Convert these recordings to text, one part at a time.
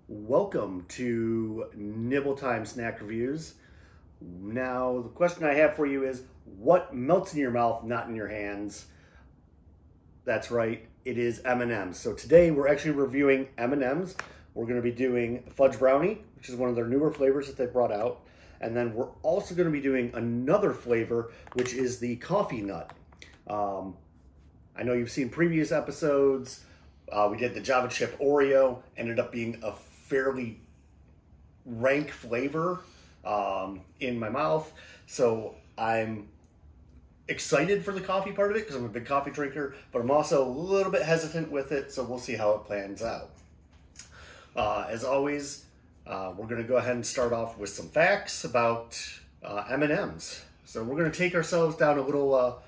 Welcome to Nibble Time Snack Reviews. Now, the question I have for you is, what melts in your mouth, not in your hands? That's right, it is M&M's. So today we're actually reviewing M&M's. We're going to be doing Fudge Brownie, which is one of their newer flavors that they brought out. And then we're also going to be doing another flavor, which is the coffee nut. I know you've seen previous episodes. We did the Java Chip Oreo, ended up being a fairly rank flavor in my mouth. So I'm excited for the coffee part of it because I'm a big coffee drinker, but I'm also a little bit hesitant with it, so we'll see how it plans out. As always, we're going to go ahead and start off with some facts about M&M's. So we're going to take ourselves down a little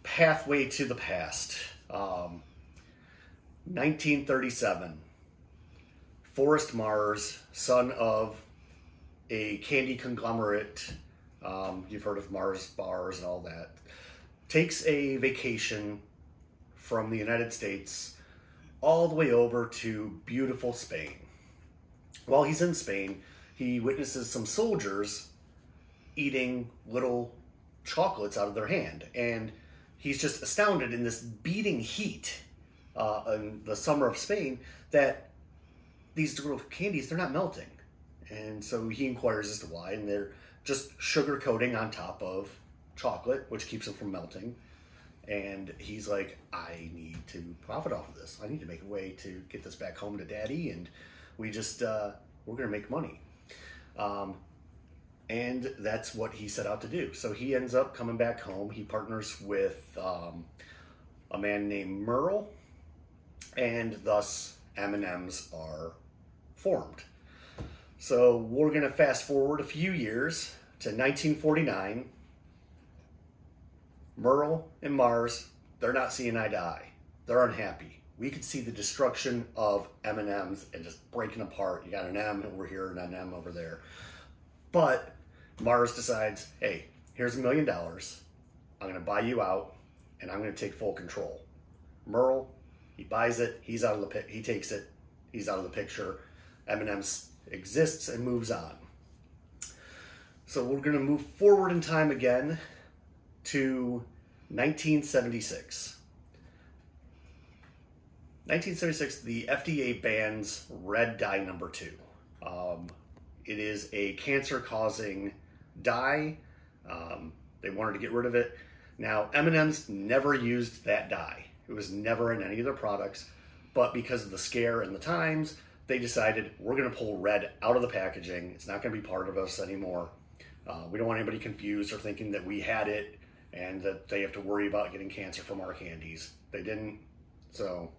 pathway to the past. 1937. Forrest Mars, son of a candy conglomerate, you've heard of Mars bars and all that, takes a vacation from the United States all the way over to beautiful Spain. While he's in Spain, he witnesses some soldiers eating little chocolates out of their hand, and he's just astounded in this beating heat in the summer of Spain that these little candies, they're not melting. And so he inquires as to why, and they're just sugar coating on top of chocolate, which keeps them from melting. And he's like, I need to profit off of this. I need to make a way to get this back home to Daddy, and we're gonna make money. And that's what he set out to do. So he ends up coming back home. He partners with a man named Merle, and thus M&M's are formed. So we're going to fast forward a few years to 1949. Merle and Mars, they're not seeing eye to eye. They're unhappy. We could see the destruction of M&M's and just breaking apart. You got an M over here and an M over there. But Mars decides, hey, here's $1 million. I'm going to buy you out, and I'm going to take full control. Merle, he buys it. He takes it. He's out of the picture. M&M's exists and moves on. So we're going to move forward in time again to 1976. 1976, the FDA bans red dye number 2. It is a cancer-causing dye. They wanted to get rid of it. Now, M&M's never used that dye. It was never in any of their products, but because of the scare and the times, they decided we're going to pull red out of the packaging. It's not going to be part of us anymore. We don't want anybody confused or thinking that we had it and that they have to worry about getting cancer from our candies. They didn't. So,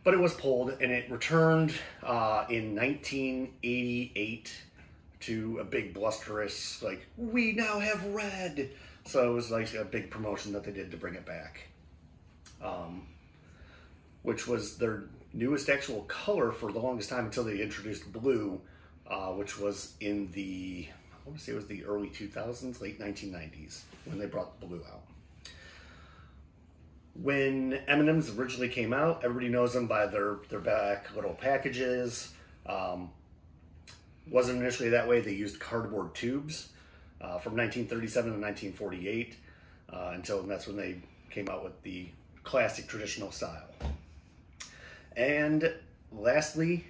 but it was pulled, and it returned in 1988 to a big blusterous, like, we now have red. So it was like a big promotion that they did to bring it back. Which was their newest actual color for the longest time until they introduced blue, which was in the, I want to say it was the early 2000s, late 1990s, when they brought the blue out. When M&M's originally came out, everybody knows them by their back little packages. Wasn't initially that way. They used cardboard tubes from 1937 to 1948, until that's when they came out with the classic traditional style. And lastly,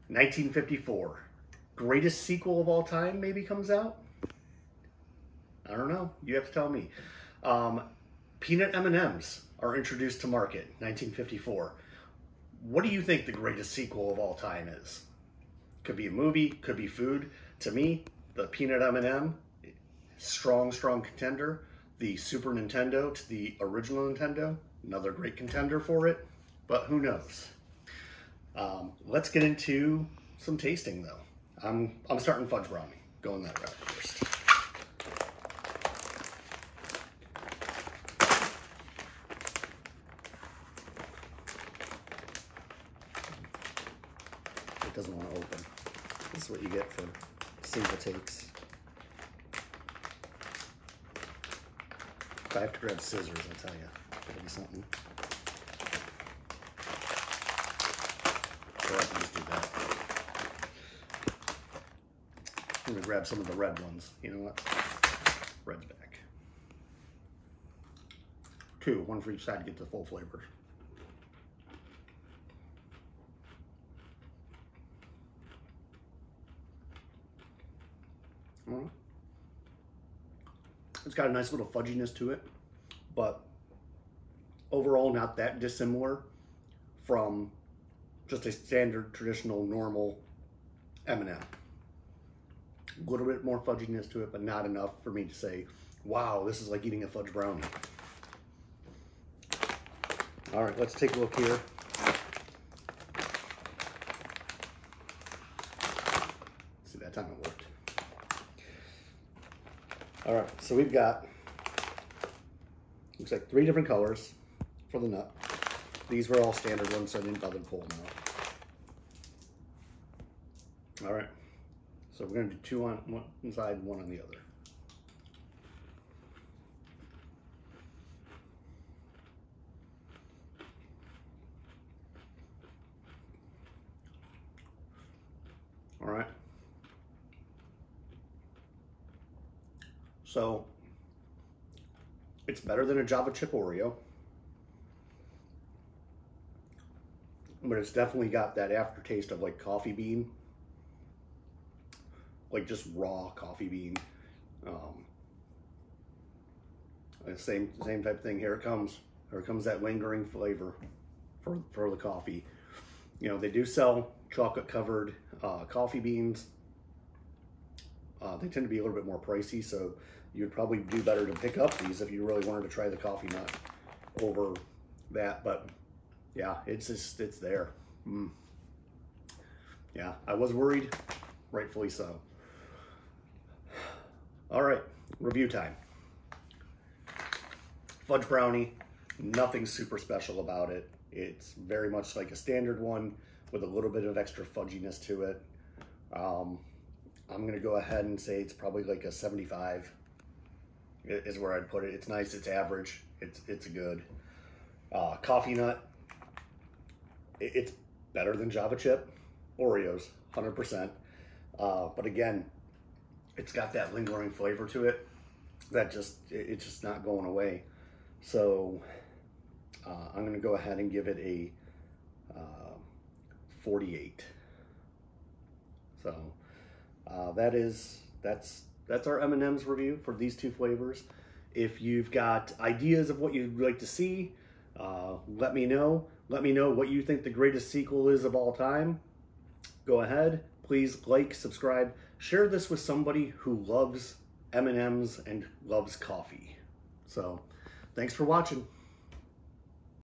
1954, greatest sequel of all time maybe comes out. I don't know. You have to tell me. Peanut M&M's are introduced to market, 1954. What do you think the greatest sequel of all time is? Could be a movie, could be food. To me, the Peanut M&M, strong contender. The Super Nintendo to the original Nintendo, another great contender for it, but who knows? Let's get into some tasting though. I'm starting Fudge Brownie, going that route first. It doesn't want to open. This is what you get for single takes. If I have to grab scissors, I'll tell you. It'll be something. so I can just do that. I'm gonna grab some of the red ones. You know what? Red's back. 2, 1 for each side to get the full flavor. It's got a nice little fudginess to it, but overall not that dissimilar from just a standard, traditional, normal M&M. A little bit more fudginess to it, but not enough for me to say, wow, this is like eating a fudge brownie. All right, let's take a look here. See, that time it worked. All right, so we've got, looks like 3 different colors for the nut. These were all standard ones, so I didn't bother to pull them out. All right, so we're gonna do 2 on one side, 1 on the other. All right. So it's better than a Java chip Oreo, but it's definitely got that aftertaste of like coffee bean, like just raw coffee bean. Same type of thing. Here it comes. Here comes that lingering flavor for the coffee. You know, they do sell chocolate covered coffee beans. They tend to be a little bit more pricey, so you'd probably do better to pick up these if you really wanted to try the coffee nut over that. But yeah, it's there. Yeah, I was worried, rightfully so. All right, review time. Fudge brownie, nothing super special about it. It's very much like a standard one with a little bit of extra fudginess to it. I'm gonna go ahead and say it's probably like a 75 is where I'd put it. It's nice, it's average, it's good. Coffee nut, it's better than Java chip Oreos, 100%. But again, it's got that lingering flavor to it that it's just not going away. So I'm gonna go ahead and give it a 48. So that's our M&M's review for these 2 flavors. If you've got ideas of what you'd like to see, let me know. Let me know what you think the greatest sequel is of all time. Go ahead, please like, subscribe, share this with somebody who loves M&M's and loves coffee. So thanks for watching.